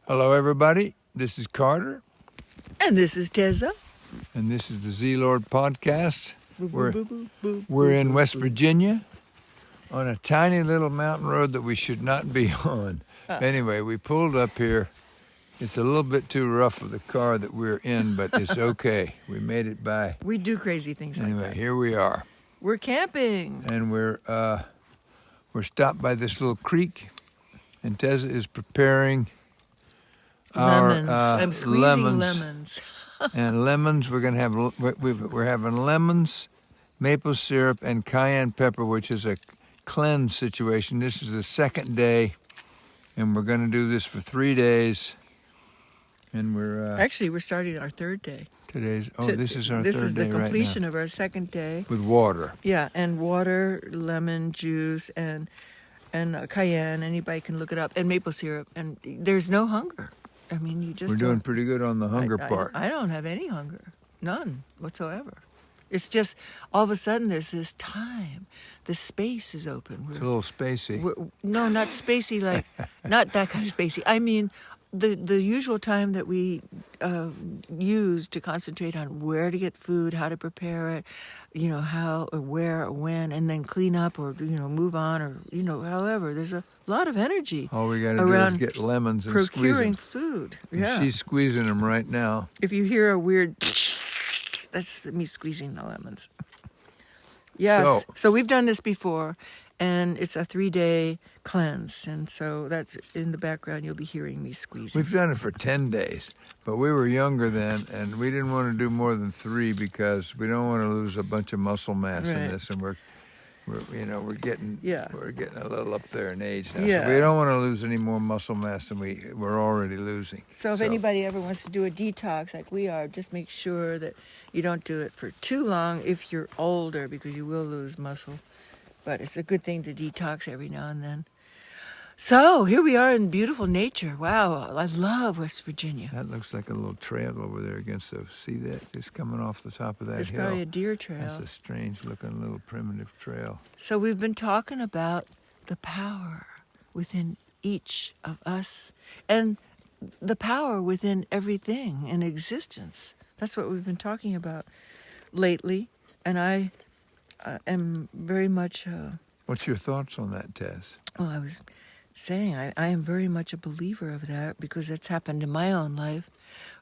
Hello, everybody. This is Carter, And this is teZa. and this is the Z Lord podcast. We're We're in West Virginia on a tiny little mountain road that we should not be on. Anyway, we pulled up here. It's a little bit too rough for the car that we're in, but it's okay. We made it by. We do crazy things Anyway, like that. here we are, We're camping. and we're stopped by this little creek, and teZa is preparing Lemons. our I'm squeezing lemons. And lemons, we're going to have, we're having lemons, maple syrup, and cayenne pepper, which is a cleanse situation. This is the second day, and we're going to do this for 3 days. And we're Actually, we're starting our third day. this is our This third is the day right completion now. of our second day. With water. Yeah, and water, lemon juice, and cayenne. Anybody can look it up. And maple syrup. And there's no hunger. I mean, you just We're doing don't- pretty good on the hunger I- part. I don't have any hunger. None whatsoever. It's just all of a sudden there's this time. The space is open. It's a little spacey. No, not spacey, like, not that kind of spacey. I mean, the usual time that we use to concentrate on where to get food, how to prepare it, how or where or when, and then clean up or, move on or, however. There's a lot of energy All we got to do is around get lemons and squeeze procuring them. food. And Yeah. she's squeezing them right now. If you hear a weird, that's me squeezing the lemons. Yes. So we've done this before, and it's a 3-day cleanse, and so that's in the background. You'll be hearing me squeezing. We've done it for 10 days, but we were younger then, and we didn't want to do more than 3 because we don't want to lose a bunch of muscle mass in Right. this, and we're getting Yeah. we're getting a little up there in age now. Yeah. So we don't want to lose any more muscle mass than we're already losing. So if anybody ever wants to do a detox like we are, just make sure that you don't do it for too long if you're older, because you will lose muscle. But it's a good thing to detox every now and then. So here we are in beautiful nature. Wow, I love West Virginia. That looks like a little trail over there against the, see that, just coming off the top of that It's hill. probably a deer trail. That's a strange looking little primitive trail. So we've been talking about the power within each of us and the power within everything in existence. That's what we've been talking about lately. And I am very much, What's your thoughts on that, Tez? I was saying I am very much a believer of that, because that's happened in my own life,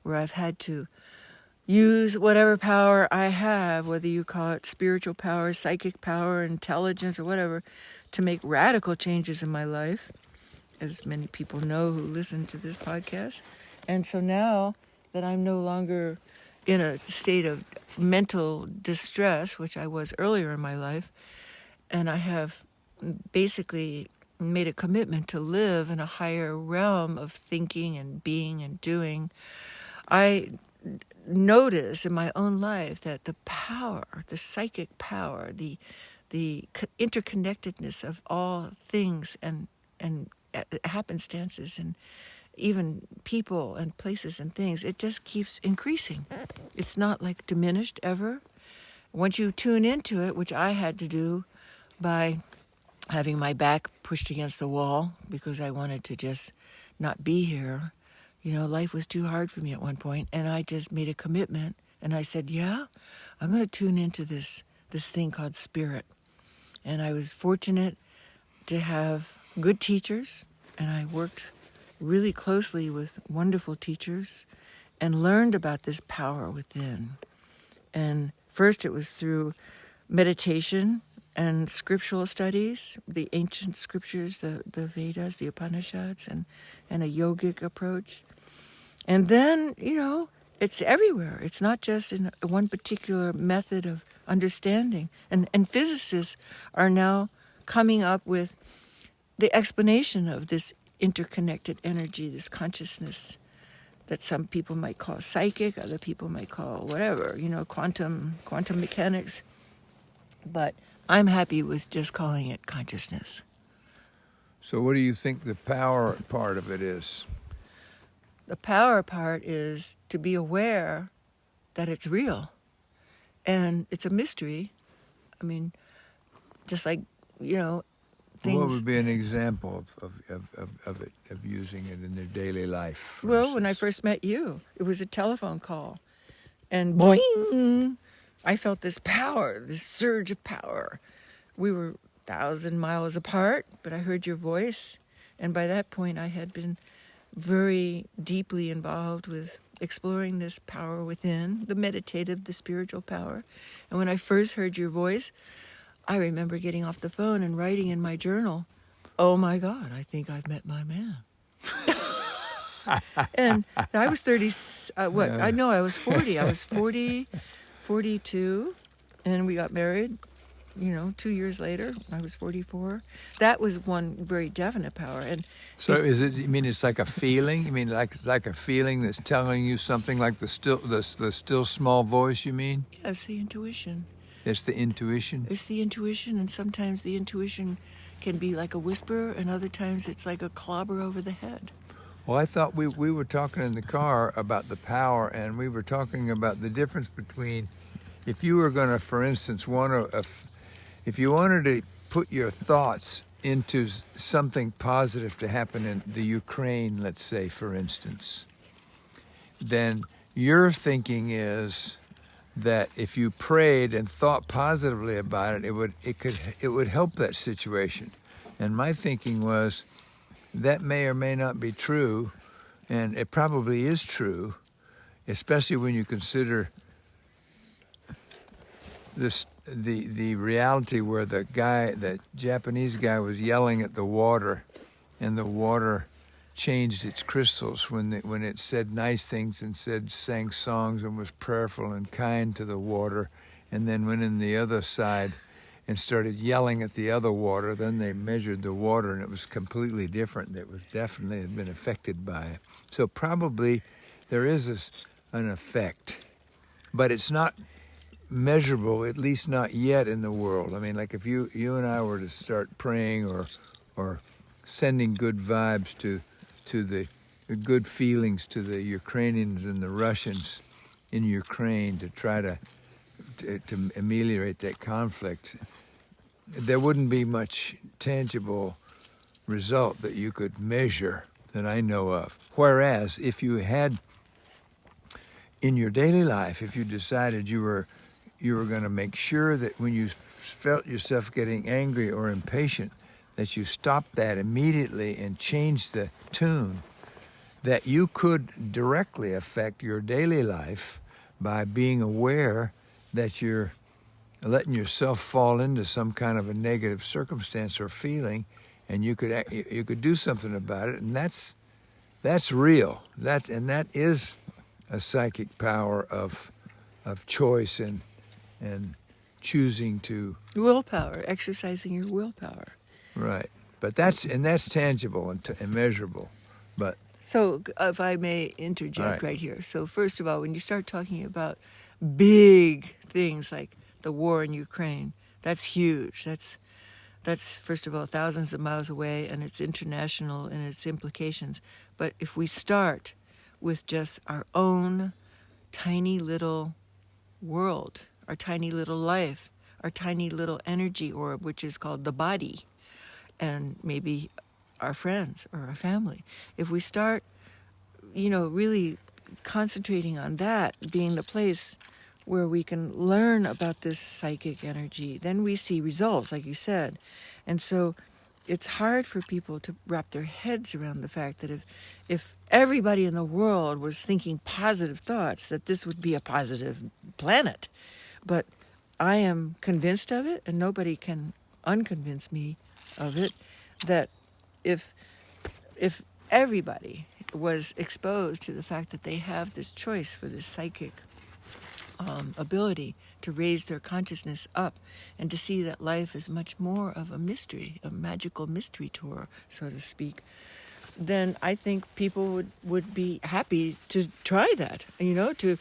where I've had to use whatever power I have, whether you call it spiritual power, psychic power, intelligence, or whatever, to make radical changes in my life, as many people know who listen to this podcast. And so now that I'm no longer in a state of mental distress, which I was earlier in my life, and I have basically made a commitment to live in a higher realm of thinking and being and doing, I notice in my own life that the power, the psychic power, the interconnectedness of all things and happenstances and even people and places and things, it just keeps increasing. It's not like diminished ever. Once you tune into it, which I had to do by having my back pushed against the wall because I wanted to just not be here. Life was too hard for me at one point, and I just made a commitment, and I said, yeah, I'm going to tune into this thing called spirit. And I was fortunate to have good teachers, and I worked really closely with wonderful teachers and learned about this power within. And first it was through meditation and scriptural studies, the ancient scriptures, the vedas, the Upanishads, and a yogic approach. And then, it's everywhere. It's not just in one particular method of understanding. And physicists are now coming up with the explanation of this interconnected energy, this consciousness that some people might call psychic, other people might call whatever, quantum mechanics. But I'm happy with just calling it consciousness. So what do you think the power part of it is? The power part is to be aware that it's real. And it's a mystery. I mean, just like, things. What would be an example of using it in their daily life? For Well, when I instance? first met you, it was a telephone call, and boing, I felt this power, this surge of power. We were 1,000 miles apart, but I heard your voice, and by that point, I had been very deeply involved with exploring this power within, the meditative, the spiritual power. And when I first heard your voice, I remember getting off the phone and writing in my journal, "Oh my God, I think I've met my man." And I was 30, I know I was 40. I was 40, 42, and we got married, 2 years later. I was 44. That was one very definite power. And So is it? You mean it's like a feeling? You mean like a feeling that's telling you something, like the still small voice? You mean? it's the intuition. It's the intuition. It's the intuition, and sometimes the intuition can be like a whisper, and other times it's like a clobber over the head. Well, I thought we were talking in the car about the power, and we were talking about the difference between if you were going to, for instance, if you wanted to put your thoughts into something positive to happen in the Ukraine, let's say, for instance, then your thinking is that if you prayed and thought positively about it, it would help that situation. And my thinking was that may or may not be true, and it probably is true, especially when you consider the reality where the Japanese guy was yelling at the water, and the water changed its crystals when it said nice things and sang songs and was prayerful and kind to the water, and then went in the other side and started yelling at the other water. Then they measured the water, and it was completely different. It was definitely had been affected by it. So probably there is an effect, but it's not measurable, at least not yet in the world. I mean, like if you and I were to start praying or sending good vibes to the good feelings to the Ukrainians and the Russians in Ukraine to try to ameliorate that conflict, there wouldn't be much tangible result that you could measure that I know of. Whereas if you had in your daily life, if you decided you were going to make sure that when you felt yourself getting angry or impatient, that you stopped that immediately and changed the tune, that you could directly affect your daily life by being aware that you're letting yourself fall into some kind of a negative circumstance or feeling, and you could do something about it, and that's real. That is a psychic power of choice and choosing to Willpower, exercising your willpower. right. But that's tangible and measurable. But So, if I may interject Right. right here. So, first of all, when you start talking about big things like the war in Ukraine, that's huge. That's first of all thousands of miles away, and it's international in its implications. But if we start with just our own tiny little world, our tiny little life, our tiny little energy orb, which is called the body, and maybe our friends or our family, if we start, really concentrating on that being the place where we can learn about this psychic energy, then we see results, like you said. And so it's hard for people to wrap their heads around the fact that if everybody in the world was thinking positive thoughts, that this would be a positive planet. But I am convinced of it, and nobody can unconvince me of it, that if everybody was exposed to the fact that they have this choice for this psychic ability to raise their consciousness up and to see that life is much more of a mystery, a magical mystery tour, so to speak, then I think people would be happy to try that, to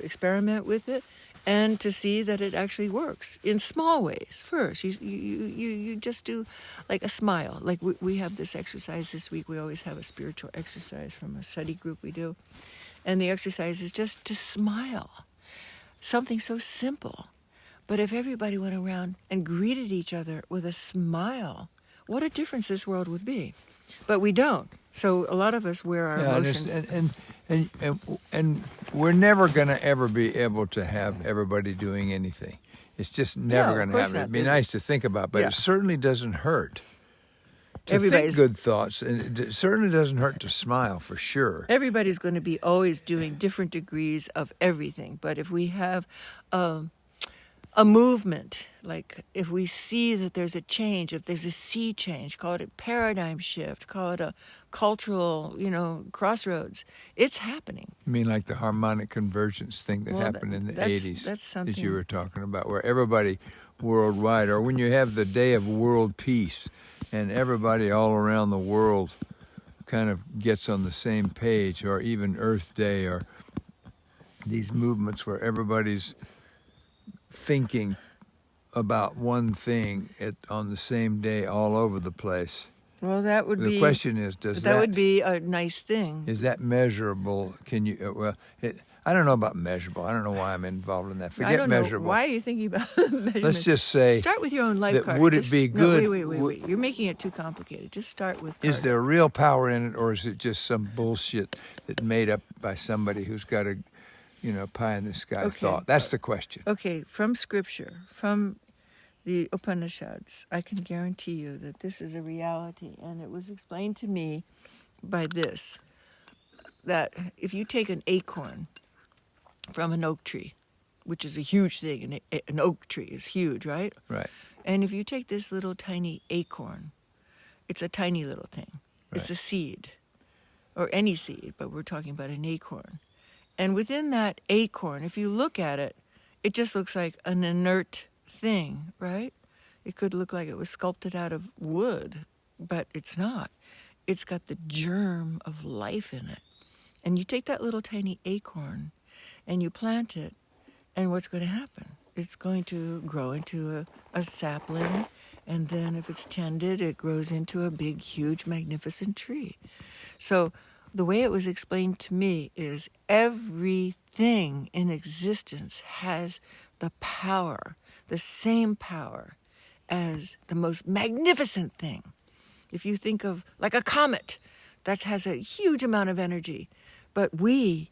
experiment with it and to see that it actually works in small ways first. You just do like a smile. Like we have this exercise this week. We always have a spiritual exercise from a study group we do. And the exercise is just to smile. Something so simple. But if everybody went around and greeted each other with a smile, what a difference this world would be. But we don't. So a lot of us wear our emotions. And we're never going to ever be able to have everybody doing anything. It's just never going to happen. It'd be nice to think about, but it certainly doesn't hurt to think good thoughts, and it certainly doesn't hurt to smile, for sure. Everybody's going to be always doing different degrees of everything. But if we have a movement, like if we see that there's a change, if there's a sea change, call it a paradigm shift, call it a cultural, crossroads, it's happening. You mean like the harmonic convergence thing that happened in the 80s that's something that you were talking about, where everybody worldwide, or when you have the Day of World Peace and everybody all around the world kind of gets on the same page, or even Earth Day, or these movements where everybody's thinking about one thing on the same day all over the place. Well, that would be... The question is, that would be a nice thing. Is that measurable? Can you... I don't know about measurable. I don't know why I'm involved in that. Forget measurable. Why are you thinking about measurement? Let's just say... Start with your own life card. Would it be good... No, wait. You're making it too complicated. Just start with... Is there real power in it, or is it just some bullshit that's made up by somebody who's got a... pie in the sky thought? That's the question. Okay, from scripture, from the Upanishads, I can guarantee you that this is a reality. And it was explained to me by this, that if you take an acorn from an oak tree, which is a huge thing, an oak tree is huge, right? Right. And if you take this little tiny acorn, it's a tiny little thing. Right. It's a seed, or any seed, but we're talking about an acorn. And within that acorn, if you look at it, it just looks like an inert thing, right? It could look like it was sculpted out of wood, but it's not. It's got the germ of life in it. And you take that little tiny acorn and you plant it, and what's going to happen? It's going to grow into a sapling, and then if it's tended, it grows into a big, huge, magnificent tree. So the way it was explained to me is everything in existence has the power, the same power as the most magnificent thing. If you think of like a comet, that has a huge amount of energy. But we,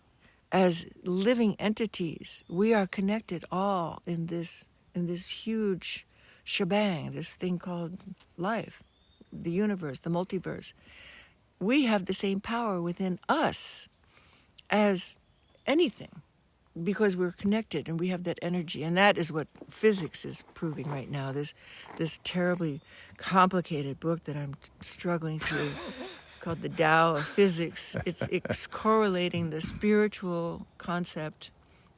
as living entities, we are connected all in this huge shebang, this thing called life, the universe, the multiverse. We have the same power within us as anything, because we're connected and we have that energy. And that is what physics is proving right now. This terribly complicated book that I'm struggling through called The Tao of Physics. It's correlating the spiritual concept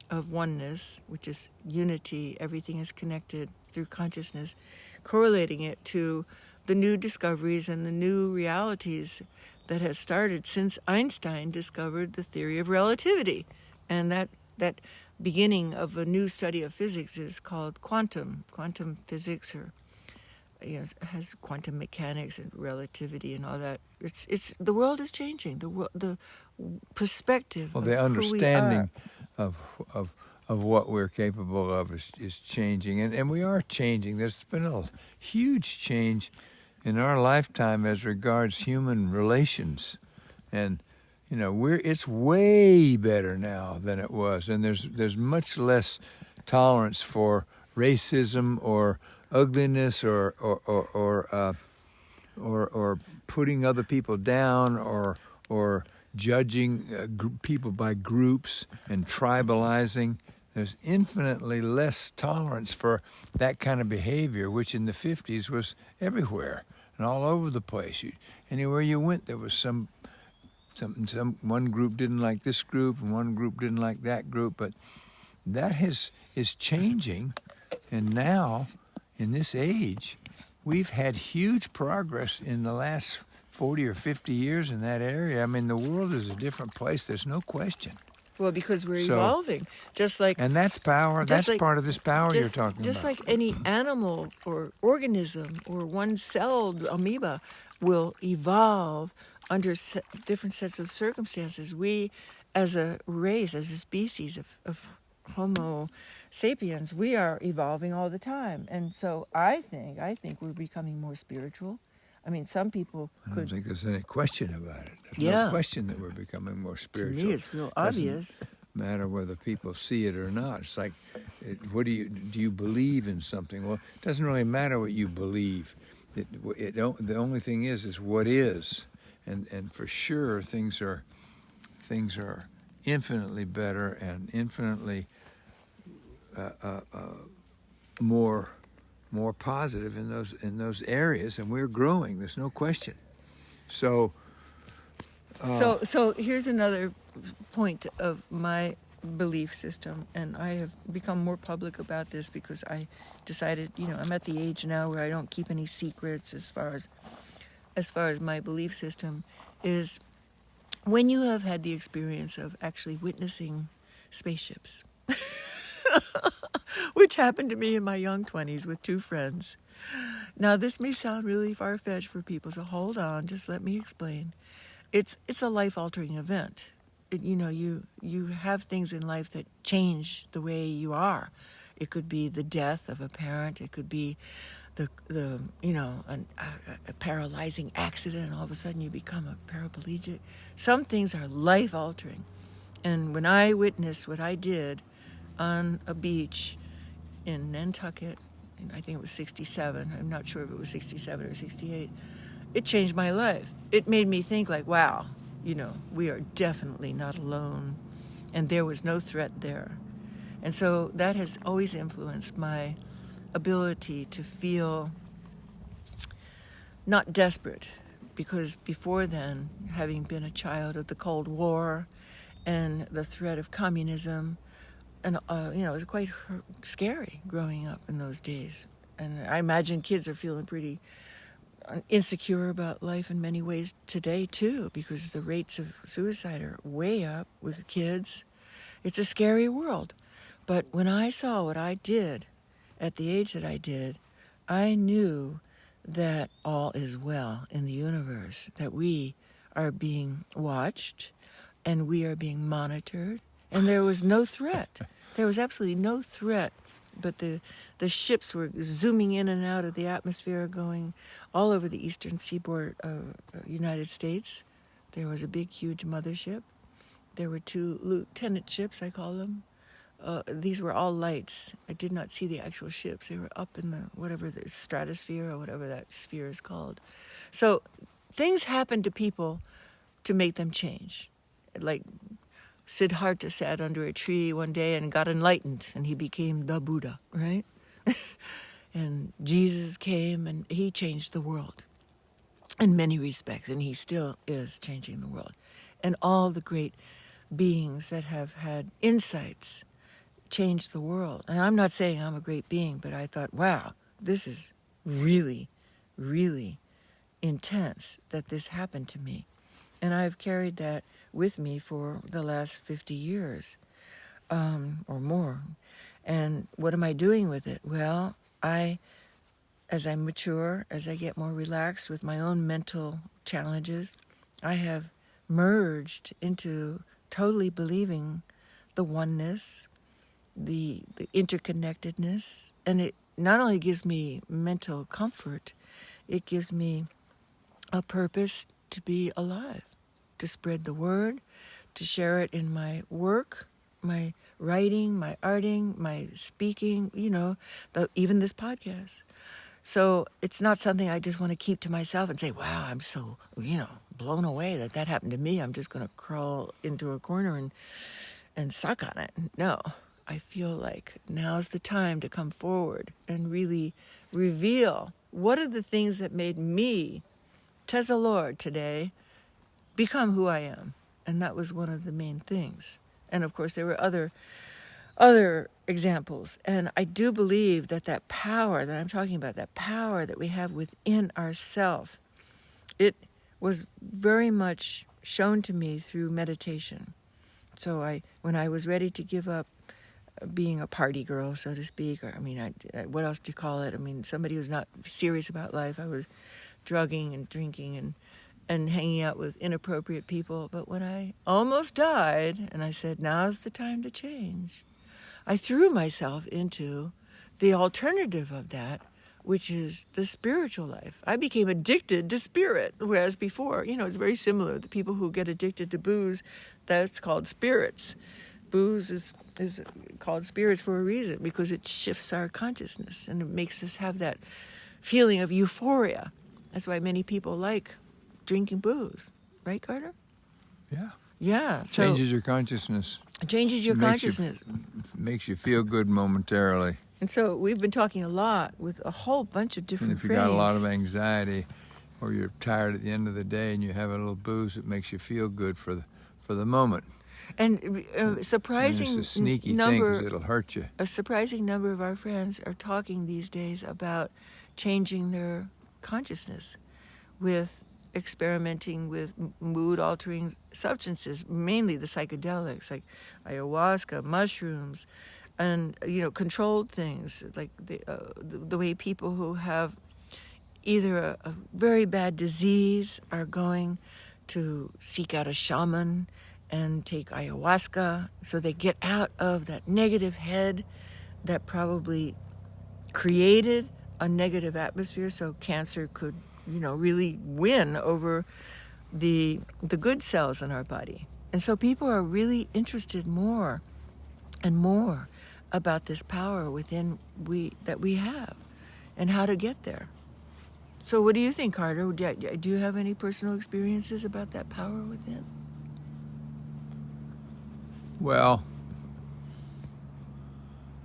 of oneness, which is unity, everything is connected through consciousness, correlating it to the new discoveries and the new realities that has started since Einstein discovered the theory of relativity. And that beginning of a new study of physics is called quantum physics, or it has quantum mechanics and relativity and all that. It's the world is changing. The perspective. Well, the understanding of what we're capable of is changing, and we are changing. There's been a huge change in our lifetime as regards human relations, and it's way better now than it was, and there's much less tolerance for racism or ugliness or putting other people down or judging people by groups and tribalizing. There's infinitely less tolerance for that kind of behavior, which in the 50s was everywhere and all over the place. Anywhere you went, there was some one group didn't like this group and one group didn't like that group, but that is changing. And now, in this age, we've had huge progress in the last 40 or 50 years in that area. I mean, the world is a different place. There's no question. Well, because we're evolving, just like... And that's power. That's part of this power you're talking about. Just like any animal or organism or one-celled amoeba will evolve under different sets of circumstances. We, as a race, as a species of Homo sapiens, we are evolving all the time. And so I think we're becoming more spiritual. I mean, some people I don't could. think there's any question about it. There's Yeah. no question that we're becoming more To spiritual. me, it's real Doesn't obvious. matter whether people see it or not. It's like, what do you believe in something? Well, it doesn't really matter what you believe. The only thing is what is, and for sure things are infinitely better and infinitely more positive in those areas, and we're growing. There's no question. So. So here's another point of my belief system, and I have become more public about this because I decided, I'm at the age now where I don't keep any secrets as far as my belief system is. When you have had the experience of actually witnessing spaceships, which happened to me in my young 20s with 2 friends. Now, this may sound really far-fetched for people, so hold on, just let me explain. It's a life-altering event. You have things in life that change the way you are. It could be the death of a parent. It could be a paralyzing accident, and all of a sudden you become a paraplegic. Some things are life-altering. And when I witnessed what I did on a beach in Nantucket, and I think it was 67, I'm not sure if it was 67 or 68, it changed my life. It made me think like, wow, we are definitely not alone, and there was no threat there. And so that has always influenced my ability to feel not desperate, because before then, having been a child of the Cold War and the threat of communism, and it was quite scary growing up in those days. And I imagine kids are feeling pretty insecure about life in many ways today too, because the rates of suicide are way up with kids. It's a scary world. But when I saw what I did at the age that I did, I knew that all is well in the universe, that we are being watched and we are being monitored, and there was no threat. There was absolutely no threat, but the ships were zooming in and out of the atmosphere, going all over the eastern seaboard of United States. There was a big, huge mothership. There were 2 lieutenant ships, I call them. These were all lights. I did not see the actual ships. They were up in the stratosphere or whatever that sphere is called. So things happen to people to make them change. Like Siddhartha sat under a tree one day and got enlightened, and he became the Buddha, right? And Jesus came and he changed the world in many respects, and he still is changing the world. And all the great beings that have had insights change the world. And I'm not saying I'm a great being, but I thought, wow, this is really, really intense that this happened to me. And I've carried that with me for the last 50 years or more. And what am I doing with it? Well, as I mature, as I get more relaxed with my own mental challenges, I have merged into totally believing the oneness, the interconnectedness, and it not only gives me mental comfort, it gives me a purpose to be alive, to spread the word, to share it in my work, my writing, my arting, my speaking, even this podcast. So it's not something I just want to keep to myself and say, wow, I'm so, blown away that happened to me. I'm just going to crawl into a corner and suck on it. No, I feel like now's the time to come forward and really reveal what are the things that made me, teZa Lord today, become who I am. And that was one of the main things. And of course, there were other examples. And I do believe that power that I'm talking about, that power that we have within ourselves, it was very much shown to me through meditation. So when I was ready to give up being a party girl, so to speak, or what else do you call it? Somebody who's not serious about life. I was drugging and drinking and hanging out with inappropriate people. But when I almost died, and I said, now's the time to change, I threw myself into the alternative of that, which is the spiritual life. I became addicted to spirit, whereas before, it's very similar. The people who get addicted to booze, that's called spirits. Booze is called spirits for a reason, because it shifts our consciousness and it makes us have that feeling of euphoria. That's why many people like drinking booze. Right, Carter? Yeah. Yeah. So Changes your consciousness. it changes your consciousness. Makes you feel good momentarily. And so we've been talking a lot with a whole bunch of different And if you frames. got a lot of anxiety, or you're tired at the end of the day, and you have a little booze, it makes you feel good for the moment. And surprising and it's a sneaky number, thing, 'cause it'll hurt you. a surprising number of our friends are talking these days about changing their consciousness with experimenting with mood-altering substances, mainly the psychedelics like ayahuasca, mushrooms, and controlled things like the way people who have either a very bad disease are going to seek out a shaman and take ayahuasca so they get out of that negative head that probably created a negative atmosphere, so cancer could really win over the good cells in our body. And so people are really interested more and more about this power within that we have and how to get there. So what do you think, Carter? Do you have any personal experiences about that power within? Well,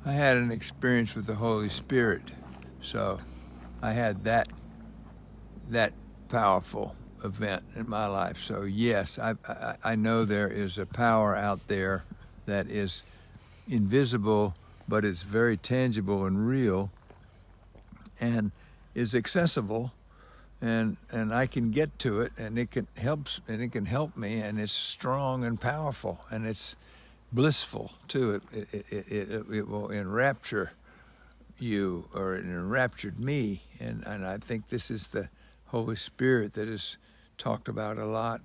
I had an experience with the Holy Spirit, so I had that powerful event in my life. So yes, I know there is a power out there that is invisible, but it's very tangible and real, and is accessible, and I can get to it, and it can help me, and it's strong and powerful, and it's blissful too. It will enrapture you, or it enraptured me, and I think this is the Holy Spirit that is talked about a lot,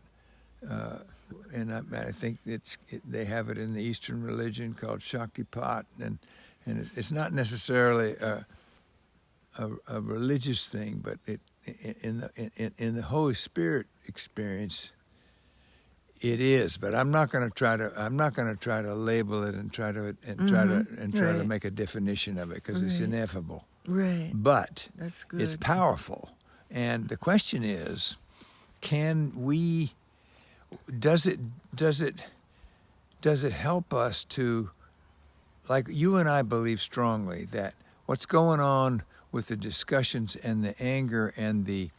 and I think they have it in the Eastern religion called Shaktipat, and it's not necessarily a religious thing, but in the Holy Spirit experience, it is. But I'm not going to try to label it and try to make a definition of it, because it's ineffable. Right. But that's good. It's powerful. And the question is, does it help us to, like you and I believe strongly that what's going on with the discussions and the anger and the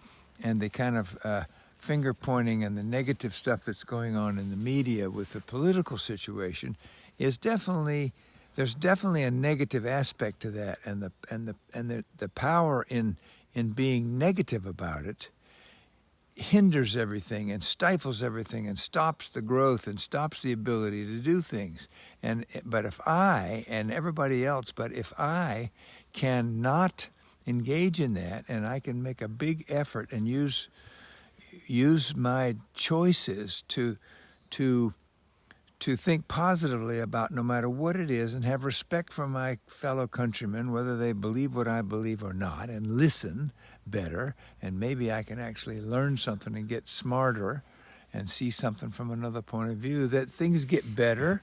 kind of finger pointing and the negative stuff that's going on in the media with the political situation is there's definitely a negative aspect to that, and the power in being negative about it hinders everything and stifles everything and stops the growth and stops the ability to do things. But if I and everybody else, if I cannot engage in that, and I can make a big effort and use my choices to think positively about no matter what it is, and have respect for my fellow countrymen, whether they believe what I believe or not, and listen better, and maybe I can actually learn something and get smarter and see something from another point of view, that things get better,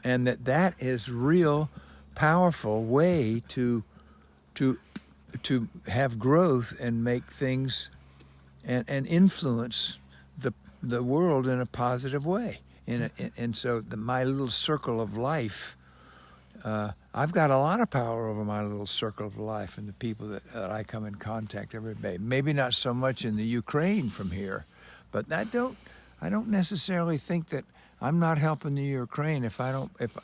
and that is real powerful way to have growth and make things and influence the world in a positive way. And so my little circle of life, I've got a lot of power over my little circle of life and the people that I come in contact every day. Maybe not so much in the Ukraine from here, but I don't necessarily think that I'm not helping the Ukraine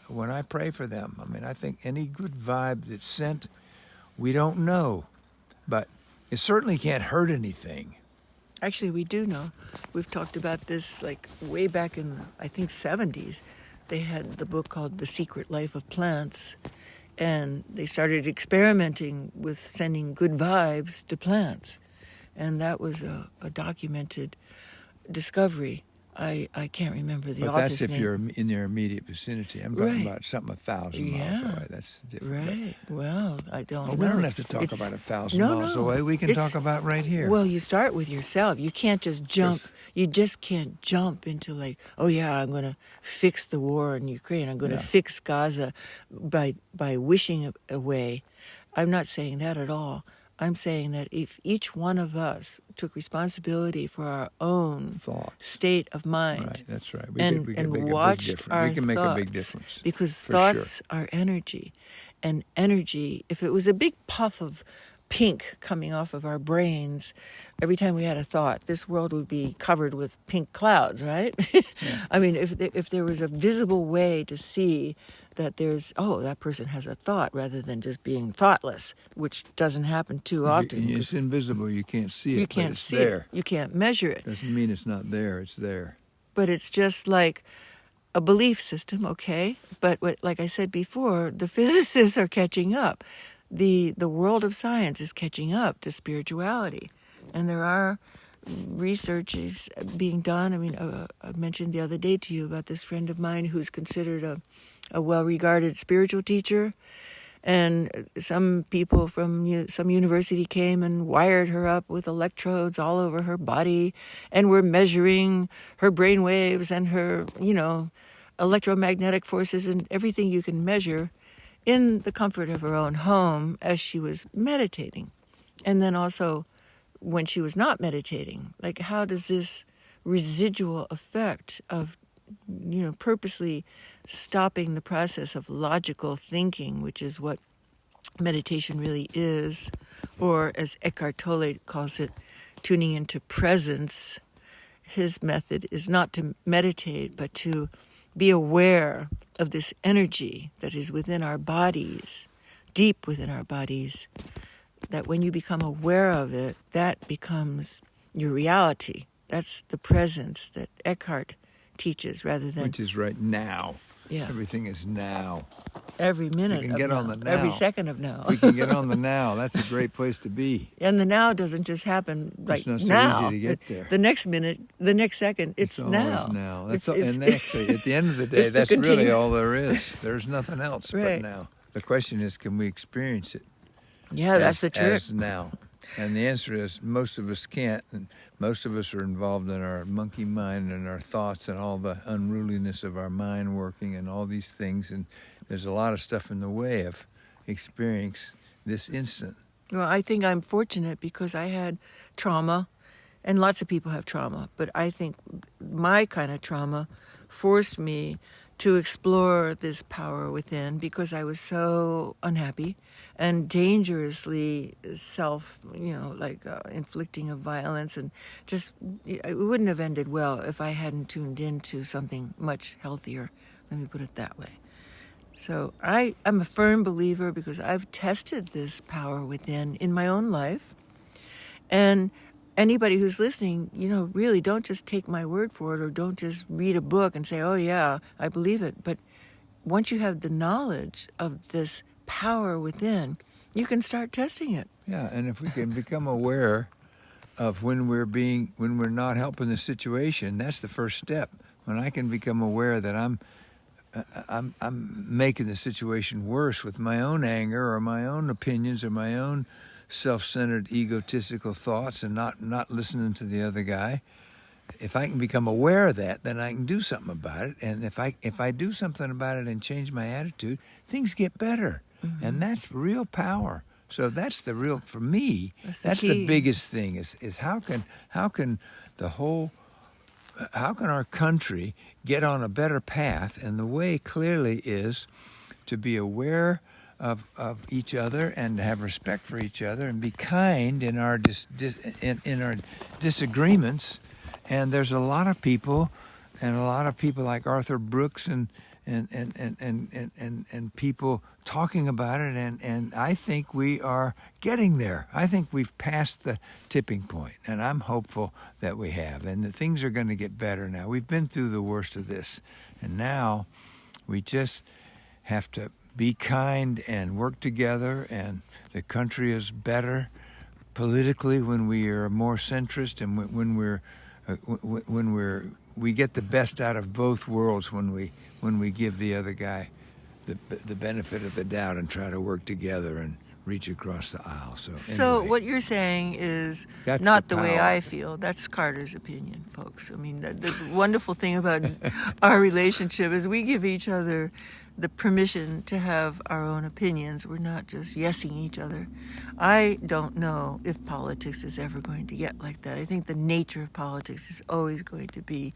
when I pray for them. I mean, I think any good vibe that's sent, we don't know, but it certainly can't hurt anything. Actually, we do know. We've talked about this like way back in, I think, 70s. They had the book called The Secret Life of Plants, and they started experimenting with sending good vibes to plants. And that was a documented discovery I can't remember the But office that's if name. you're in your immediate vicinity. I'm talking Right. about something 1,000 miles away. That's different. Right. Well, I don't But know. we don't have to talk It's- about 1,000 no, miles no. away. We can It's- talk about right here. Well, you start with yourself. You can't just jump. You just can't jump into like, oh yeah, I'm going to fix the war in Ukraine. I'm going to fix Gaza by wishing it away. I'm not saying that at all. I'm saying that if each one of us took responsibility for our own Thoughts. state of mind, Right, that's right. and we can make watched a big difference. our We can make a big thoughts, difference. because for thoughts are energy, and energy, if it was a big puff of pink coming off of our brains every time we had a thought, this world would be covered with pink clouds, right? I mean, if there was a visible way to see that there's, oh, that person has a thought, rather than just being thoughtless, which doesn't happen too often. It's invisible. You can't see it. You but can't it's see there. it. You can't measure it. Doesn't mean it's not there. It's there. But it's just like a belief system, okay? But like I said before, the physicists are catching up. The world of science is catching up to spirituality. And there are researches being done. I mean, I mentioned the other day to you about this friend of mine who's considered a well-regarded spiritual teacher. And some people from some university came and wired her up with electrodes all over her body, and were measuring her brain waves and her, electromagnetic forces and everything you can measure in the comfort of her own home as she was meditating. And then also when she was not meditating, like how does this residual effect of, purposely stopping the process of logical thinking, which is what meditation really is, or as Eckhart Tolle calls it, tuning into presence. His method is not to meditate, but to be aware of this energy that is within our bodies, deep within our bodies, that when you become aware of it, that becomes your reality. That's the presence that Eckhart teaches, rather than... Which is right now. Yeah. Everything is now. Every minute We can of get now. on the now. Every second of now. We can get on the now. That's a great place to be. And the now doesn't just happen right not so now. easy to get there. The next minute, the next second, it's now. Always now. It's- And actually, at the end of the day, it's the that's really continu- all there is. There's nothing else Right. but now. The question is, can we experience it? Yeah, that's the trick. As now. And the answer is most of us can't, and most of us are involved in our monkey mind and our thoughts and all the unruliness of our mind working and all these things, and there's a lot of stuff in the way of experience this instant. Well, I think I'm fortunate because I had trauma, and lots of people have trauma, but I think my kind of trauma forced me to explore this power within, because I was so unhappy and dangerously inflicting of violence, and just, it wouldn't have ended well if I hadn't tuned into something much healthier. Let me put it that way. So I'm a firm believer, because I've tested this power within in my own life. And anybody who's listening, really don't just take my word for it, or don't just read a book and say, oh yeah, I believe it. But once you have the knowledge of this power within, you can start testing it. Yeah, and if we can become aware of when we're not helping the situation, that's the first step. When I can become aware that I'm making the situation worse with my own anger or my own opinions or my own self-centered egotistical thoughts, and not listening to the other guy. If I can become aware of that, then I can do something about it. And if I do something about it and change my attitude, things get better. Mm-hmm. And that's real power. So that's the real, for me, that's the biggest thing is how can our country get on a better path? And the way clearly is to be aware of each other and to have respect for each other and be kind in our in our disagreements. And there's a lot of people like Arthur Brooks and people talking about it, and I think we are getting there. I think we've passed the tipping point, and I'm hopeful that we have, and that things are going to get better now. We've been through the worst of this, and now we just have to be kind and work together, and the country is better politically when we are more centrist, and when we get the best out of both worlds when we give the other guy the benefit of the doubt and try to work together and reach across the aisle. So anyway, what you're saying is that's not the the way power. I feel. That's Carter's opinion, folks. I mean, the wonderful thing about our relationship is we give each other the permission to have our own opinions. We're not just yesing each other. I don't know if politics is ever going to get like that. I think the nature of politics is always going to be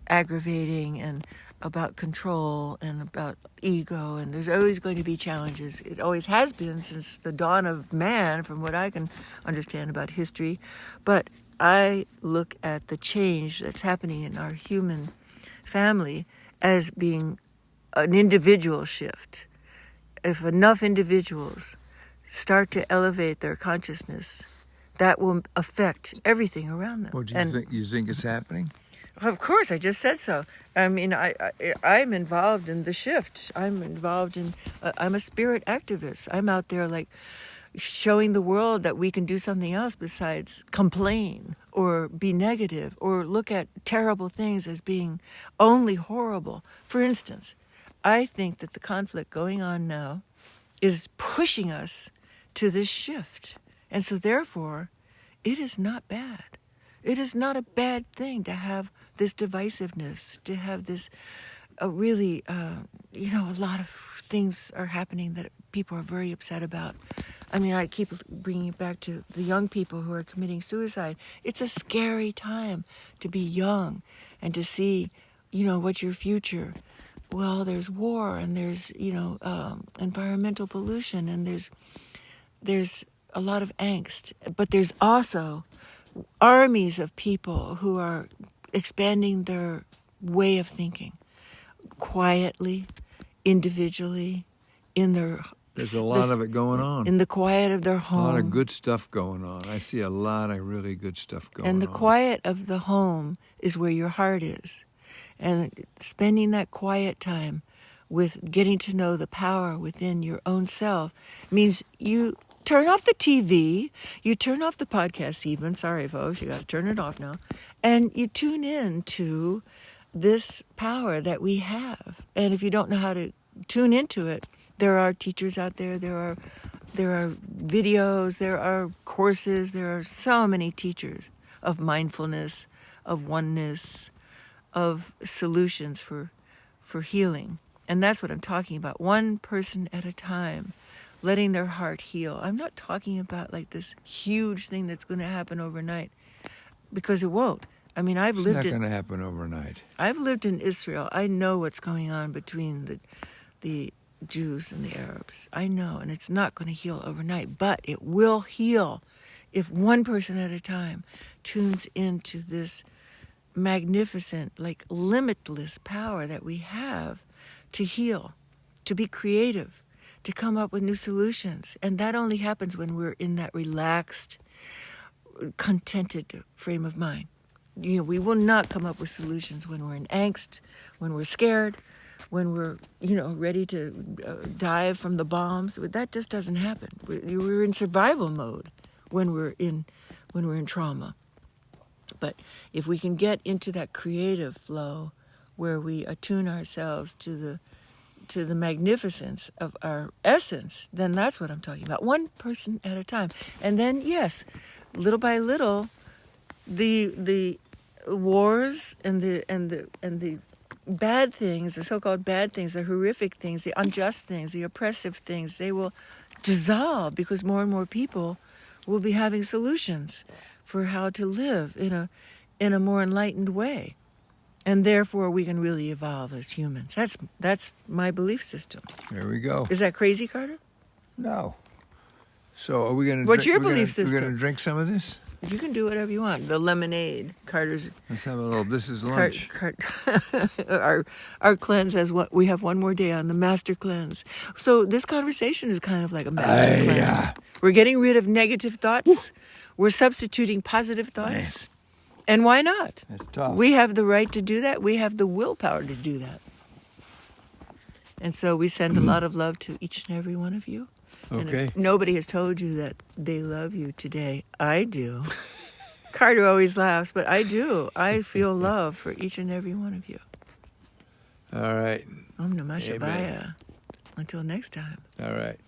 aggravating and about control and about ego, and there's always going to be challenges. It always has been since the dawn of man, from what I can understand about history. But I look at the change that's happening in our human family as being an individual shift. If enough individuals start to elevate their consciousness, that will affect everything around them. Well, do you think it's happening? Of course, I just said so. I mean, I'm involved in the shift. I'm involved in, I'm a spirit activist. I'm out there like showing the world that we can do something else besides complain or be negative or look at terrible things as being only horrible. For instance, I think that the conflict going on now is pushing us to this shift. And so therefore, it is not bad. It is not a bad thing to have this divisiveness, to have this really, a lot of things are happening that people are very upset about. I mean, I keep bringing it back to the young people who are committing suicide. It's a scary time to be young and to see, what's your future. Well, there's war and there's, environmental pollution and there's a lot of angst. But there's also armies of people who are expanding their way of thinking quietly, individually, in their... There's a lot of it going on. In the quiet of their home. A lot of good stuff going on. I see a lot of really good stuff going on. And the quiet of the home is where your heart is. And spending that quiet time with getting to know the power within your own self means you turn off the TV, you turn off the podcast even. Sorry, folks, you got to turn it off now. And you tune in to this power that we have. And if you don't know how to tune into it, there are teachers out there, there are videos, there are courses, there are so many teachers of mindfulness, of oneness, of solutions for healing. And that's what I'm talking about. One person at a time, letting their heart heal. I'm not talking about like this huge thing that's going to happen overnight, because it won't. I mean, It's not going to happen overnight. I've lived in Israel. I know what's going on between the Jews and the Arabs. I know, and it's not going to heal overnight, but it will heal if one person at a time tunes into this magnificent, like limitless power that we have to heal, to be creative, to come up with new solutions. And that only happens when we're in that relaxed, contented frame of mind. We will not come up with solutions when we're in angst, when we're scared, when we're, ready to dive from the bombs. That just doesn't happen. We're in survival mode when we're in trauma. But if we can get into that creative flow where we attune ourselves to the magnificence of our essence, then that's what I'm talking about. One person at a time. And then, yes, little by little, the wars and the bad things, the so-called bad things, the horrific things, the unjust things, the oppressive things, they will dissolve because more and more people will be having solutions for how to live in a more enlightened way. And therefore we can really evolve as humans. That's my belief system. There we go. Is that crazy, Carter? No. So are we going to What's your belief system? We're going to drink some of this? You can do whatever you want. The lemonade, Carter's. Let's have a little. This is lunch. Our cleanse has what we have one more day on the master cleanse. So this conversation is kind of like a master cleanse. We're getting rid of negative thoughts. We're substituting positive thoughts. And why not? That's tough. We have the right to do that. We have the willpower to do that. And so we send a lot of love to each and every one of you. And Okay. if nobody has told you that they love you today, I do. Carter always laughs, but I do. I feel love for each and every one of you. All right. Om Namah Amen. Shivaya. Until next time. All right.